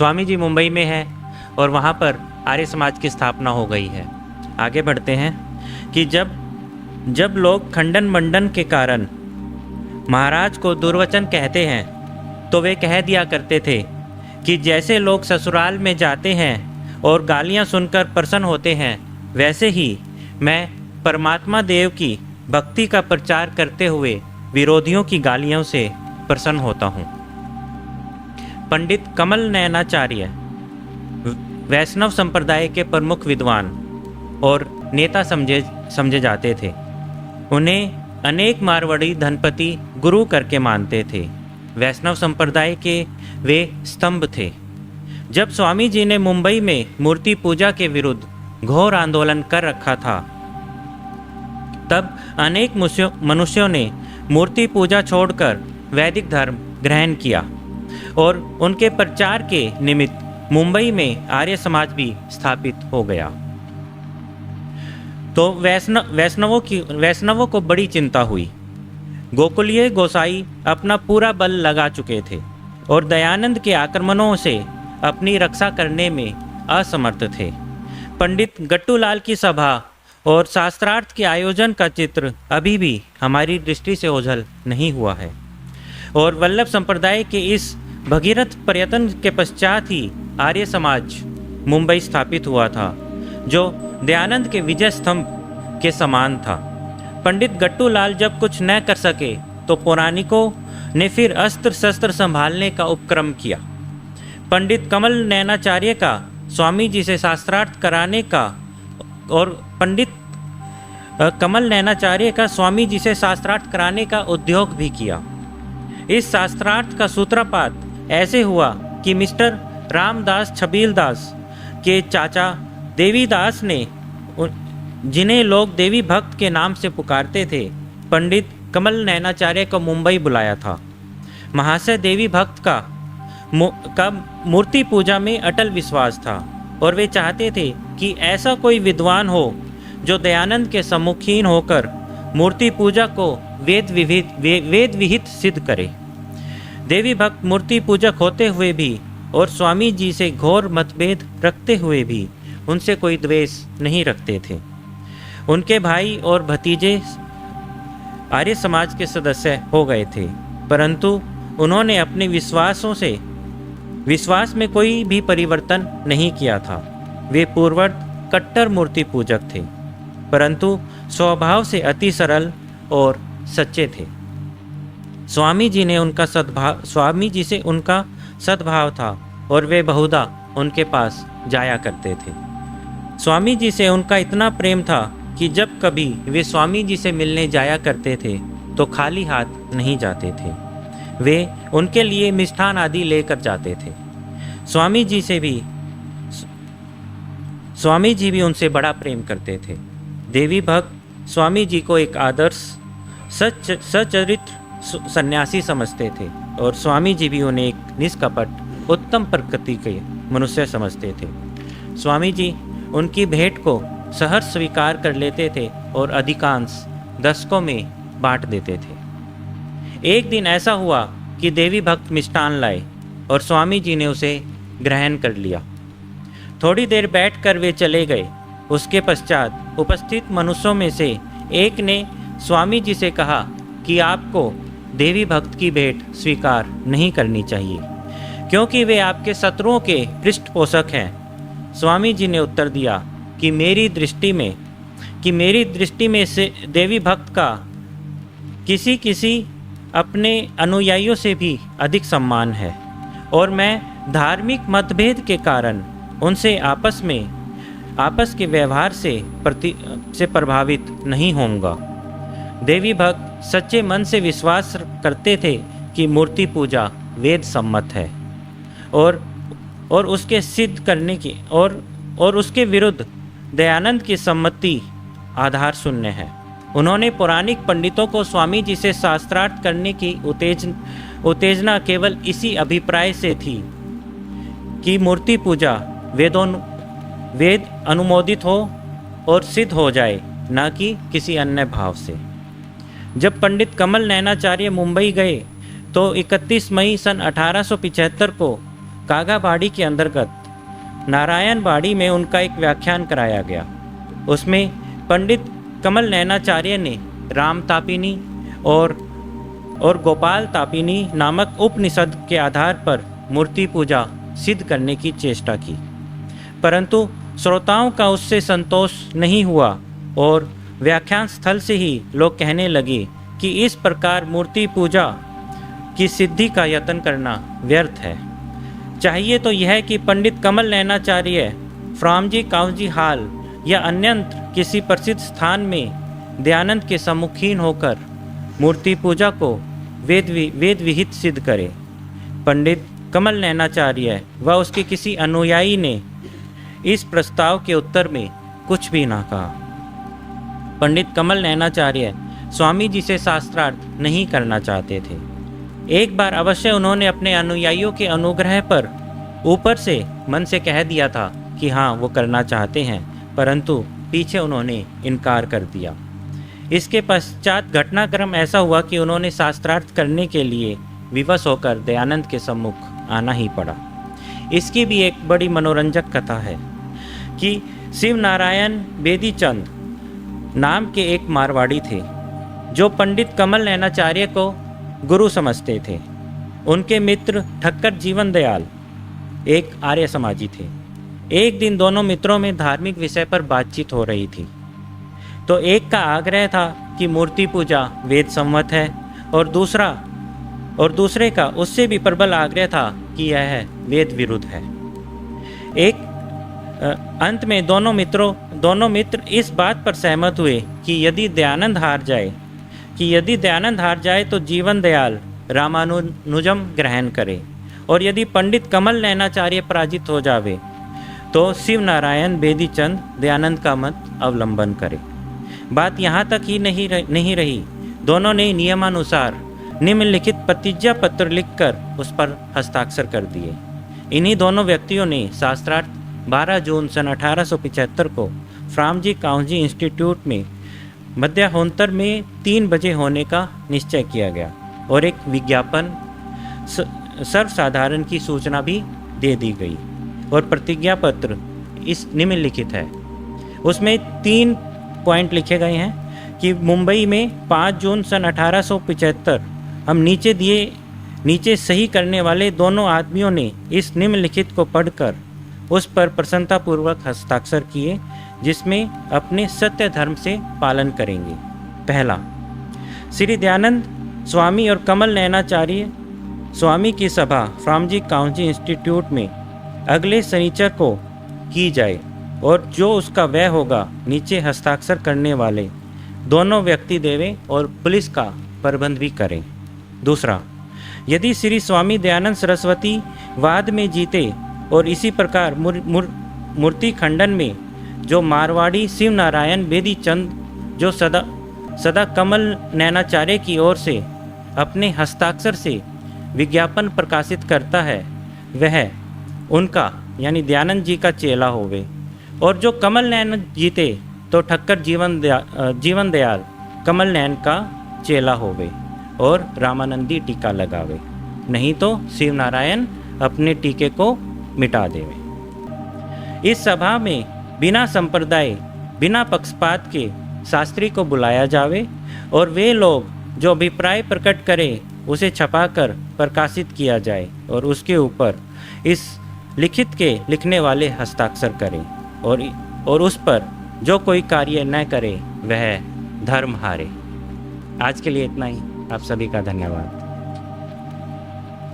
स्वामी जी मुंबई में है और वहाँ पर आर्य समाज की स्थापना हो गई है। आगे बढ़ते हैं कि जब लोग खंडन मंडन के कारण महाराज को दुर्वचन कहते हैं तो वे कह दिया करते थे कि जैसे लोग ससुराल में जाते हैं और गालियाँ सुनकर प्रसन्न होते हैं, वैसे ही मैं परमात्मा देव की भक्ति का प्रचार करते हुए विरोधियों की गालियों से प्रसन्न होता हूँ। पंडित कमल नयनाचार्य वैष्णव संप्रदाय के प्रमुख विद्वान और नेता समझे जाते थे। उन्हें अनेक मारवाड़ी धनपति गुरु करके मानते थे। वैष्णव संप्रदाय के वे स्तंभ थे। जब स्वामी जी ने मुंबई में मूर्ति पूजा के विरुद्ध घोर आंदोलन कर रखा था, तब अनेक मनुष्यों ने मूर्ति पूजा छोड़कर वैदिक धर्म ग्रहण किया और उनके प्रचार के निमित्त मुंबई में आर्य समाज भी स्थापित हो गया। तो वैष्णवों को बड़ी चिंता हुई। गोकुलीय गोसाई अपना पूरा बल लगा चुके थे और दयानंद के आक्रमणों से अपनी रक्षा करने में असमर्थ थे। पंडित गट्टूलाल की सभा और शास्त्रार्थ के आयोजन का चित्र अभी भी हमारी दृष्टि से ओझल नहीं हुआ है और वल्लभ संप्रदाय के इस भगीरथ प्रयत्न के पश्चात ही आर्य समाज मुंबई स्थापित हुआ था, जो दयानंद के विजय स्तंभ के समान था। पंडित गट्टूलाल जब कुछ न कर सके तो पौराणिकों ने फिर अस्त्र शस्त्र संभालने का उपक्रम किया। पंडित कमल नयनाचार्य का स्वामी जी से शास्त्रार्थ कराने का और पंडित कमल नयनाचार्य का स्वामी जी से शास्त्रार्थ कराने का उद्योग भी किया। इस शास्त्रार्थ का सूत्रपात ऐसे हुआ कि मिस्टर रामदास छबीलदास के चाचा देवीदास ने, जिन्हें लोग देवी भक्त के नाम से पुकारते थे, पंडित कमल नयनाचार्य को मुंबई बुलाया था। महाशय देवी भक्त का मूर्ति पूजा में अटल विश्वास था और वे चाहते थे कि ऐसा कोई विद्वान हो जो दयानंद के सम्मुखीन होकर मूर्ति पूजा को वेद विहित सिद्ध करे। देवी भक्त मूर्ति पूजक होते हुए भी और स्वामी जी से घोर मतभेद रखते हुए भी उनसे कोई द्वेष नहीं रखते थे। उनके भाई और भतीजे आर्य समाज के सदस्य हो गए थे, परंतु उन्होंने अपने विश्वास में कोई भी परिवर्तन नहीं किया था। वे पूर्ववत कट्टर मूर्ति पूजक थे, परंतु स्वभाव से अति सरल और सच्चे थे। स्वामी जी से उनका सद्भाव था और वे बहुधा उनके पास जाया करते थे। स्वामी जी से उनका इतना प्रेम था कि जब कभी वे स्वामी जी से मिलने जाया करते थे तो खाली हाथ नहीं जाते थे। वे उनके लिए मिष्ठान आदि लेकर जाते थे। स्वामी जी भी उनसे बड़ा प्रेम करते थे। देवी भक्त स्वामी जी को एक आदर्श सच्चरित्र सन्यासी समझते थे और स्वामी जी भी उन्हें एक निष्कपट उत्तम प्रकृति के मनुष्य समझते थे। स्वामी जी उनकी भेंट को सहर्ष स्वीकार कर लेते थे और अधिकांश दशकों में बांट देते थे। एक दिन ऐसा हुआ कि देवी भक्त मिष्ठान लाए और स्वामी जी ने उसे ग्रहण कर लिया। थोड़ी देर बैठकर वे चले गए। उसके पश्चात उपस्थित मनुष्यों में से एक ने स्वामी जी से कहा कि आपको देवी भक्त की भेंट स्वीकार नहीं करनी चाहिए, क्योंकि वे आपके शत्रुओं के पृष्ठपोषक हैं। स्वामी जी ने उत्तर दिया कि मेरी दृष्टि में से देवी भक्त का किसी अपने अनुयायियों से भी अधिक सम्मान है और मैं धार्मिक मतभेद के कारण उनसे आपस के व्यवहार से प्रभावित नहीं होऊंगा। देवी भक्त सच्चे मन से विश्वास करते थे कि मूर्ति पूजा वेद सम्मत है और उसके सिद्ध करने की और उसके विरुद्ध दयानंद की सम्मति आधार शून्य है। उन्होंने पौराणिक पंडितों को स्वामी जी से शास्त्रार्थ करने की उत्तेजना केवल इसी अभिप्राय से थी कि मूर्ति पूजा वेद अनुमोदित हो और सिद्ध हो जाए, न कि किसी अन्य भाव से। जब पंडित कमल नयनाचार्य मुंबई गए तो 31 मई सन 1875 को कागाबाड़ी के अंतर्गत नारायण बाड़ी में उनका एक व्याख्यान कराया गया। उसमें पंडित कमल नैनाचार्य ने राम तापिनी और गोपाल तापिनी नामक उपनिषद के आधार पर मूर्ति पूजा सिद्ध करने की चेष्टा की, परंतु श्रोताओं का उससे संतोष नहीं हुआ और व्याख्यान स्थल से ही लोग कहने लगे कि इस प्रकार मूर्ति पूजा की सिद्धि का यत्न करना व्यर्थ है। चाहिए तो यह कि पंडित कमल नैनाचार्य फ्रामजी काउजी हाल या अन्यंत्र किसी प्रसिद्ध स्थान में दयानंद के सम्मुखीन होकर मूर्ति पूजा को वेद विहित सिद्ध करे। पंडित कमल नैनाचार्य व उसके किसी अनुयायी ने इस प्रस्ताव के उत्तर में कुछ भी ना कहा। पंडित कमल नैनाचार्य स्वामी जी से शास्त्रार्थ नहीं करना चाहते थे। एक बार अवश्य उन्होंने अपने अनुयायियों के अनुग्रह पर ऊपर से मन से कह दिया था कि हाँ वो करना चाहते हैं, परंतु पीछे उन्होंने इनकार कर दिया। इसके पश्चात घटनाक्रम ऐसा हुआ कि उन्होंने शास्त्रार्थ करने के लिए विवश होकर दयानंद के सम्मुख आना ही पड़ा। इसकी भी एक बड़ी मनोरंजक कथा है कि शिव नारायण बेदीचंद नाम के एक मारवाड़ी थे जो पंडित कमल नैनाचार्य को गुरु समझते थे। उनके मित्र ठक्कर जीवन दयाल एक आर्य समाजी थे। एक दिन दोनों मित्रों में धार्मिक विषय पर बातचीत हो रही थी, तो एक का आग्रह था कि मूर्ति पूजा वेद सम्मत है और दूसरे का उससे भी प्रबल आग्रह था कि यह वेद विरुद्ध है। अंत में दोनों मित्र इस बात पर सहमत हुए कि यदि दयानंद हार जाए तो जीवन दयाल रामानुजम ग्रहण करे, और यदि पंडित कमल नैनाचार्य पराजित हो जावे तो शिव नारायण बेदीचंद दयानंद का मत अवलंबन करे। बात यहाँ तक ही नहीं रही। दोनों ने नियमानुसार निम्नलिखित प्रतिज्ञा पत्र लिखकर उस पर हस्ताक्षर कर दिए। इन्हीं दोनों व्यक्तियों ने शास्त्रार्थ 12 जून सन 1875 को फ्रामजी काउजी इंस्टीट्यूट में मध्याह्नोत्तर में 3 बजे होने का निश्चय किया गया और एक विज्ञापन सर्वसाधारण की सूचना भी दे दी गई और प्रतिज्ञा पत्र इस निम्नलिखित है। उसमें 3 पॉइंट लिखे गए हैं कि मुंबई में 5 जून सन 1875 हम नीचे सही करने वाले दोनों आदमियों ने इस निम्नलिखित को पढ़कर उस पर प्रसन्नतापूर्वक हस्ताक्षर किए, जिसमें अपने सत्य धर्म से पालन करेंगे। पहला, श्री दयानंद स्वामी और कमल नैनाचार्य स्वामी की सभा फ्रामजी काउजी इंस्टीट्यूट में अगले शनिचर को की जाए और जो उसका व्यय होगा नीचे हस्ताक्षर करने वाले दोनों व्यक्ति देवें और पुलिस का प्रबंध भी करें। दूसरा, यदि श्री स्वामी दयानंद सरस्वती वाद में जीते और इसी प्रकार मूर्ति खंडन में जो मारवाड़ी शिव नारायण बेदीचंद जो सदा कमल नैनाचार्य की ओर से अपने हस्ताक्षर से विज्ञापन प्रकाशित करता है, वह उनका यानी दयानंद जी का चेला होवे, और जो कमल नैन जीते तो ठक्कर जीवन दयाल कमल नैन का चेला होवे और रामानंदी टीका लगावे, नहीं तो शिव नारायण अपने टीके को मिटा देवे। इस सभा में बिना संप्रदाय बिना पक्षपात के शास्त्री को बुलाया जावे और वे लोग जो अभिप्राय प्रकट करें उसे छपाकर प्रकाशित किया जाए और उसके ऊपर इस लिखित के लिखने वाले हस्ताक्षर करें और उस पर जो कोई कार्य न करे वह धर्म हारे। आज के लिए इतना ही। आप सभी का धन्यवाद।